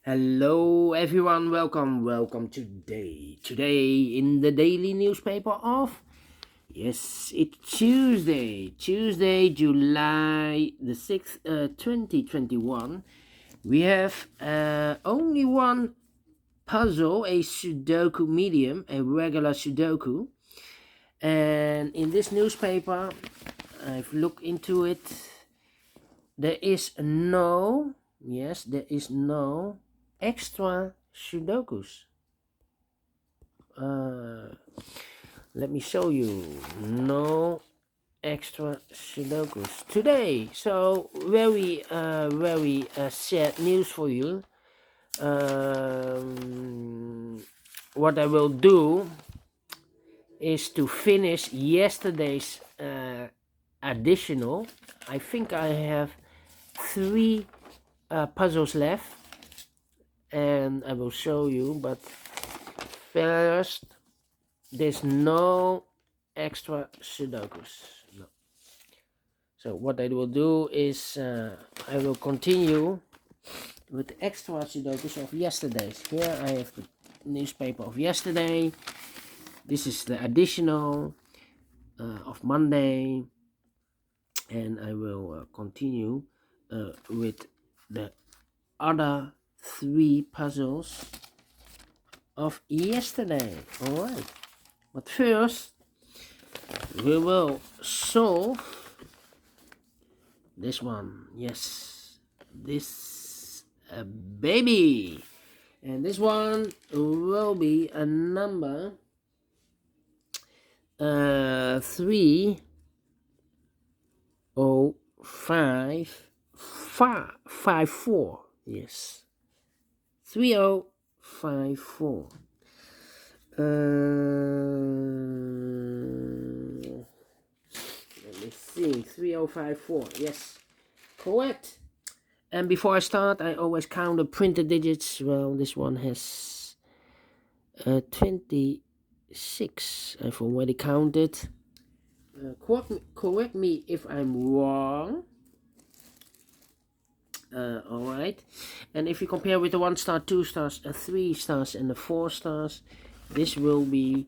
Hello everyone, welcome today in the daily newspaper of, yes, it's Tuesday, July the 6th, 2021. We have only one puzzle, a Sudoku Medium, a regular Sudoku. And in this newspaper, I've looked into it. There is no, yes, there is no extra Sudokus. Uh, Let me show you. No extra Sudokus today. So very sad news for you. What I will do is to finish yesterday's additional. I think I have three puzzles left, and I will show you. But first, there's no extra Sudokus. No. So what I will do is I will continue with the extra Sudokus of yesterday's. Here I have the newspaper of yesterday. This is the additional of Monday, and I will continue with the other three puzzles of yesterday. All right, but first we will solve this one. Yes, this baby, and this one will be a number 30554. Yes, 3054. Let me see. 3054. Yes, correct. And before I start, I always count the printed digits. Well, this one has 26. I've already counted. Correct me if I'm wrong. All right. And if you compare with the 1 star, 2 stars, 3 stars, and the 4 stars, this will be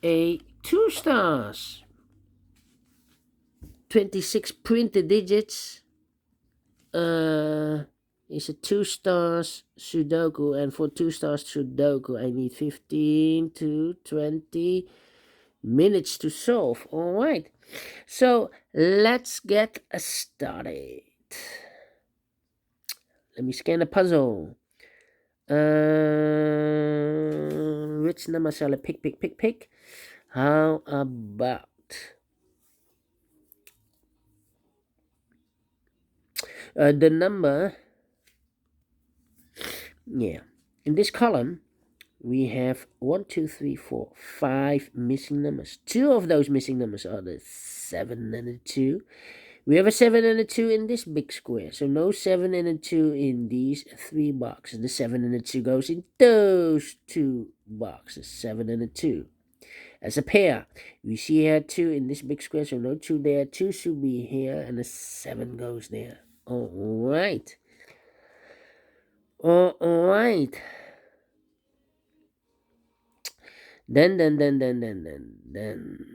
a 2 stars. 26 printed digits is a 2 stars Sudoku, and for 2 stars Sudoku I need 15 to 20 minutes to solve. All right, so let's get started. Let me scan the puzzle. Which number shall I pick? How about the number? Yeah, in this column we have 1, 2, 3, 4, 5 missing numbers. 2 of those missing numbers are the 7 and the 2. We have a 7 and a 2 in this big square, so no 7 and a 2 in these 3 boxes. The 7 and the 2 goes in those 2 boxes, 7 and a 2. As a pair, we see here 2 in this big square, so no 2 there. 2 should be here, and the 7 goes there. All right. All right. Then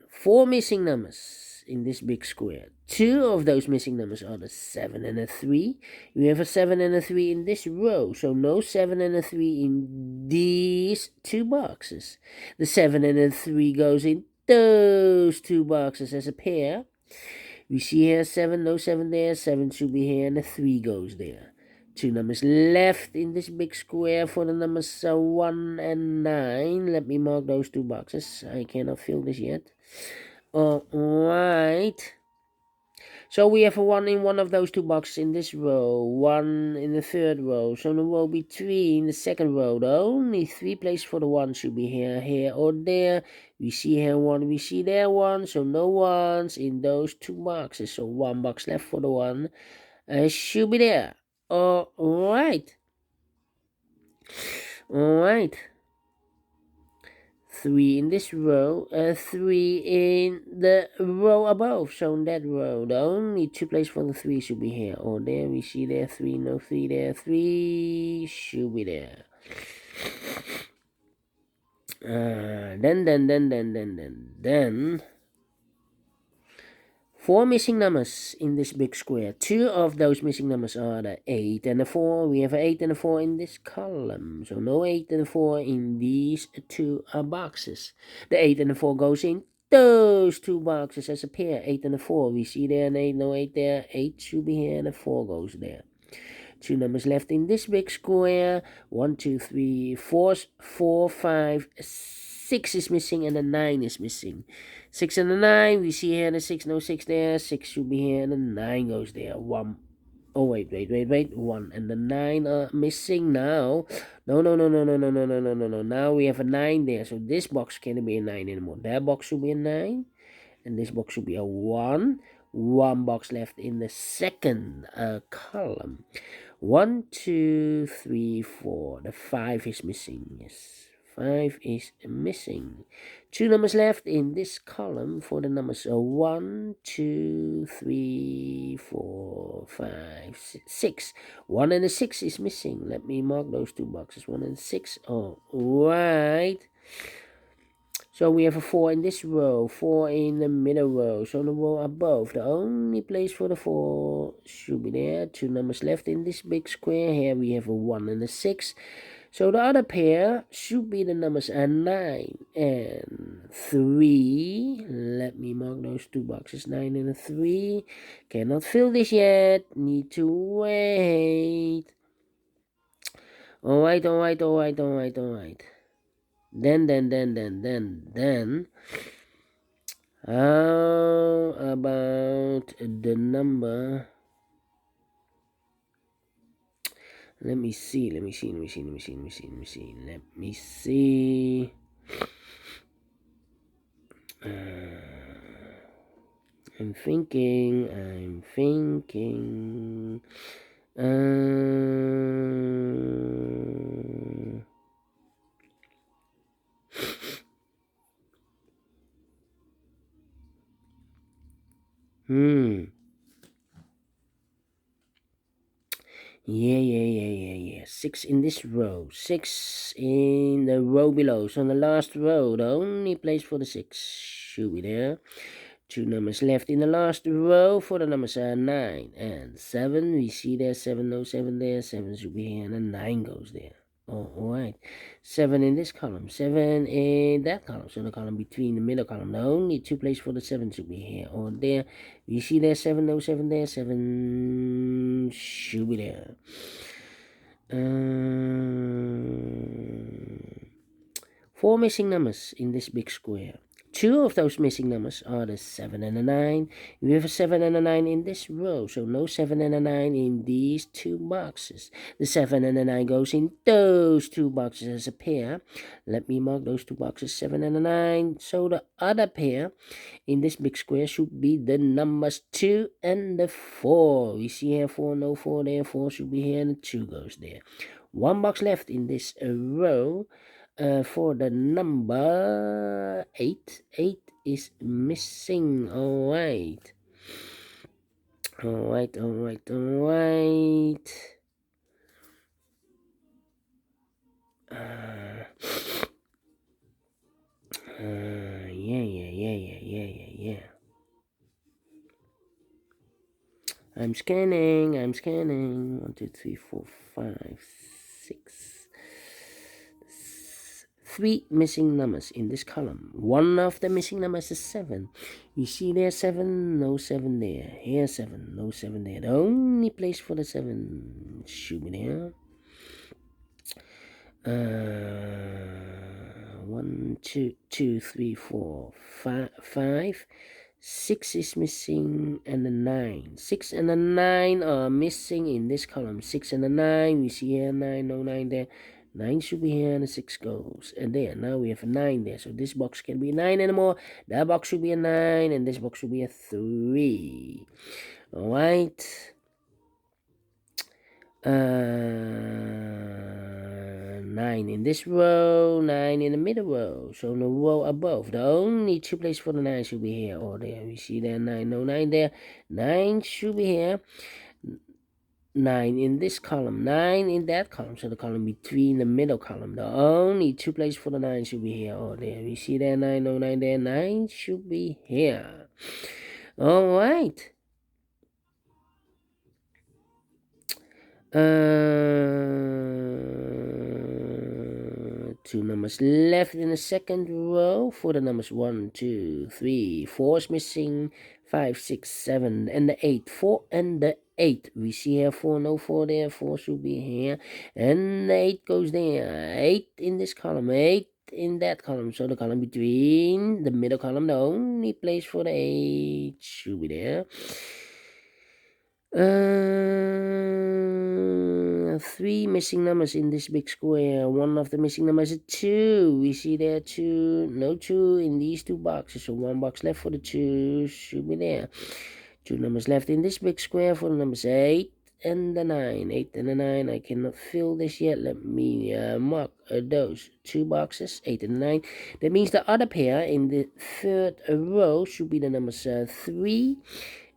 4 missing numbers in this big square. 2 of those missing numbers are the 7 and a 3. We have a 7 and a 3 in this row, so no 7 and a 3 in these 2 boxes. The 7 and a 3 goes in those 2 boxes as a pair. We see here 7, no 7 there, 7 should be here, and the 3 goes there. 2 numbers left in this big square for the numbers 1 and 9. Let me mark those 2 boxes. I cannot fill this yet. Alright. So we have a 1 in one of those 2 boxes in this row, 1 in the third row. So there will be 3 in the second row. The only 3 places for the 1 should be here, or there. We see here 1, we see there 1. So no 1s in those 2 boxes. So 1 box left for the 1 should be there. Alright. 3 in this row, 3 in the row above. So in that row, the only 2 places for the 3 should be here. Or there, we see there 3, no 3 there, 3 should be there. Then 4 missing numbers in this big square. 2 of those missing numbers are the 8 and the 4. We have an 8 and a 4 in this column. So no 8 and a 4 in these 2 boxes. The 8 and the 4 goes in those 2 boxes as a pair. 8 and a 4. We see there an 8, no 8 there. 8 should be here and a 4 goes there. 2 numbers left in this big square. 1, 2, 3, 4, 4, 5, 6 is missing and the 9 is missing. 6 and the 9, we see here the 6, no 6 there. 6 should be here and the 9 goes there. 1. Oh, wait. 1 and the 9 are missing now. No. Now we have a 9 there. So this box can't be a 9 anymore. That box should be a 9. And this box should be a 1. 1 box left in the second column. 1, 2, 3, 4. The 5 is missing. Yes, 5 is missing. 2 numbers left in this column for the numbers 1, 2, 3, 4, 5, 6. 1 and a 6 is missing. Let me mark those 2 boxes. 1 and 6. All right. So we have a 4 in this row, 4 in the middle row, so the row above. The only place for the 4 should be there. 2 numbers left in this big square. Here we have a 1 and a 6. So the other pair should be the numbers 9 and 3. Let me mark those 2 boxes, 9 and a 3. Cannot fill this yet. Need to wait. Alright. Then, how about the number? Let me see. I'm thinking. Yeah. 6 in this row. 6 in the row below. So on the last row, the only place for the 6 should be there. 2 numbers left in the last row for the numbers 9 and 7. We see there 7, no 7 there. 7 should be here and a 9 goes there. Alright. 7 in this column. 7 in that column. So the column between the middle column. The only 2 places for the 7 should be here or there. We see there 7, no 7 there. 7 should be there. 4 missing numbers in this big square. 2 of those missing numbers are the 7 and the 9. We have a 7 and a 9 in this row, so no 7 and a 9 in these 2 boxes. The 7 and the 9 goes in those 2 boxes as a pair. Let me mark those 2 boxes, 7 and a 9. So the other pair in this big square should be the numbers 2 and the 4. We see here 4, no 4 there. 4 should be here and the 2 goes there. 1 box left in this row. For the number 8. 8 is missing. Alright. Yeah. I'm scanning. 1, 2, 3, 4, 5, 6. 3 missing numbers in this column. 1 of the missing numbers is 7. You see there 7, no 7 there. Here 7, no 7 there. The only place for the 7 should be there. 1, 2, 3, 4, 5. 6 is missing and the 9. 6 and the 9 are missing in this column. 6 and the 9. We see here 9, no 9 there. 9 should be here and the 6 goes. And there, now we have a 9 there. So this box can be a 9 anymore. That box should be a 9 and this box should be a 3. Alright. 9 9 in this row, 9 in the middle row. So in the row above, the only two places for the 9 should be here or there. We see there 9, no 9 there. 9 should be here. 9 in this column, 9 in that column, so the column between the middle column. The only two places for the 9 should be here or there. We see there 9, no 9 there. 9 should be here. All right. Two numbers left in the second row for the numbers 1, 2, 3, 4 is missing, 5, 6, 7, and the 8. 4 and the 8. We see here 4, no 4 there, 4 should be here, and the 8 goes there. 8 in this column, 8 in that column, so the column between the middle column, the only place for the 8 should be there. 3 missing numbers in this big square. One of the missing numbers is 2. We see there 2, no 2 in these two boxes, so 1 box left for the 2 should be there. 2 numbers left in this big square for the numbers 8 and the 9. 8 and the 9. I cannot fill this yet. Let me mark those 2 boxes, 8 and 9. That means the other pair in the third row should be the numbers 3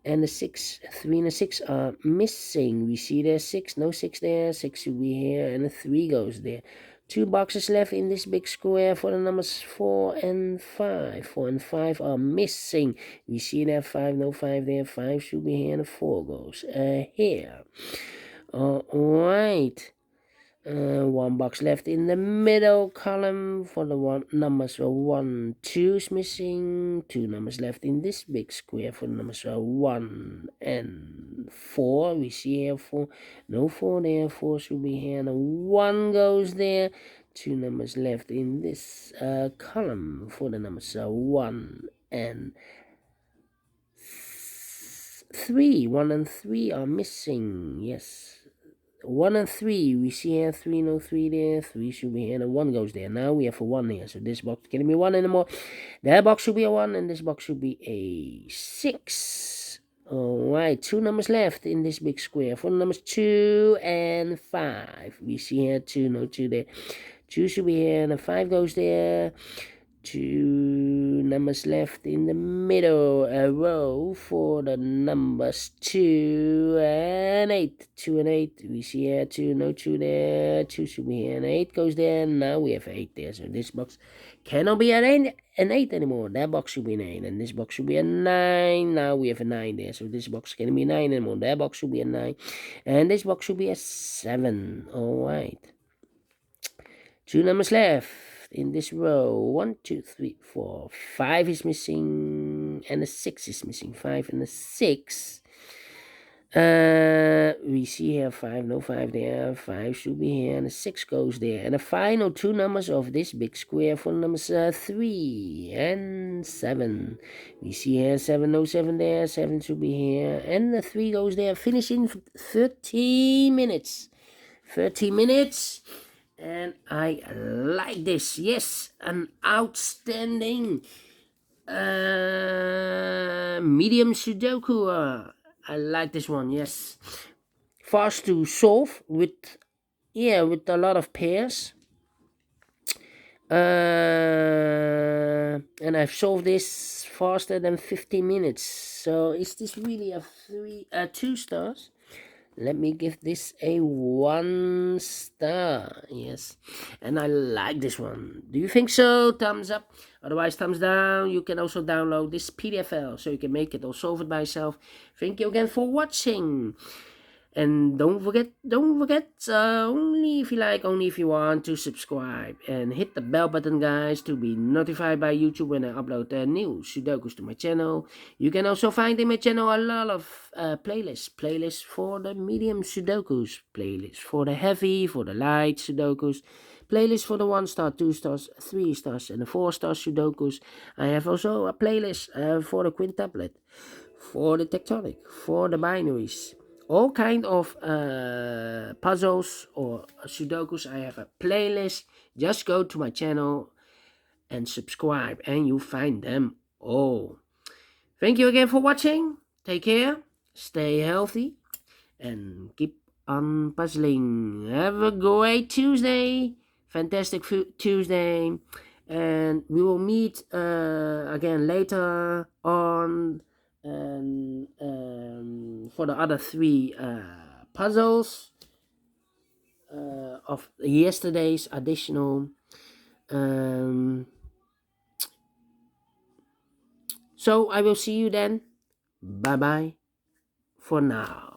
and the 6. 3 and the 6 are missing. We see there 6, no 6 there, 6 should be here, and the 3 goes there. 2 boxes left in this big square for the numbers 4 and 5. 4 and 5 are missing. We see there 5, no 5 there, 5 should be here, and the 4 goes here. Alright. 1 box left in the middle column for the numbers 1, 2 is missing. 2 numbers left in this big square for the numbers 1 and 4. We see here 4, no 4 there, 4 should be here, and a 1 goes there. 2 numbers left in this column for the numbers 1 and 3. 1 and 3 are missing. Yes. 1 and 3, we see here 3, no 3 there, 3 should be here, and 1 goes there. Now we have a 1 here, so this box can't be 1 anymore. That box should be a 1, and this box should be a 6. Alright, 2 numbers left in this big square for the numbers 2 and 5. We see here 2, no 2 there. 2 should be here, and a 5 goes there. 2 numbers left in the middle row for the numbers 2 and 8. 2 and 8. We see here 2, no 2 there. 2 should be here, and 8 goes there. Now we have 8 there. So this box cannot be an 8 anymore. That box should be an 8, and this box should be a 9. Now we have a 9 there. So this box can't be 9 anymore. That box should be a 9, and this box should be a 7. Alright. 2 numbers left in this row. 1, 2, 3, 4, 5 is missing, and a 6 is missing. 5 and a 6. We see here 5, no 5 there. 5 should be here, and a 6 goes there. And the final 2 numbers of this big square for numbers 3 and 7. We see here 7, no 7 there. 7 should be here, and the 3 goes there. Finish in 30 minutes. 30 minutes. And I like this. Yes, an outstanding medium Sudoku. I like this one. Yes, fast to solve with a lot of pairs. And I've solved this faster than 15 minutes. So is this really a 2 stars? Let me give this a 1 star. Yes, and I like this one. Do you think so? Thumbs up. Otherwise, thumbs down. You can also download this PDF file so you can make it or solve it by yourself. Thank you again for watching. And don't forget, only if you like, only if you want, to subscribe. And hit the bell button, guys, to be notified by YouTube when I upload new Sudokus to my channel. You can also find in my channel a lot of playlists. Playlists for the medium Sudokus. Playlists for the heavy, for the light Sudokus. Playlist for the 1 star, 2 stars, 3 stars, and the 4 star Sudokus. I have also a playlist for the quintuplet, for the tectonic, for the binaries. All kind of puzzles or Sudokus. I have a playlist. Just go to my channel and subscribe, and you'll find them all. Thank you again for watching. Take care, stay healthy, and keep on puzzling. Have a great Tuesday. fantastic Tuesday, and we will meet again later on for the other 3 puzzles of yesterday's additional. So I will see you then. Bye bye for now.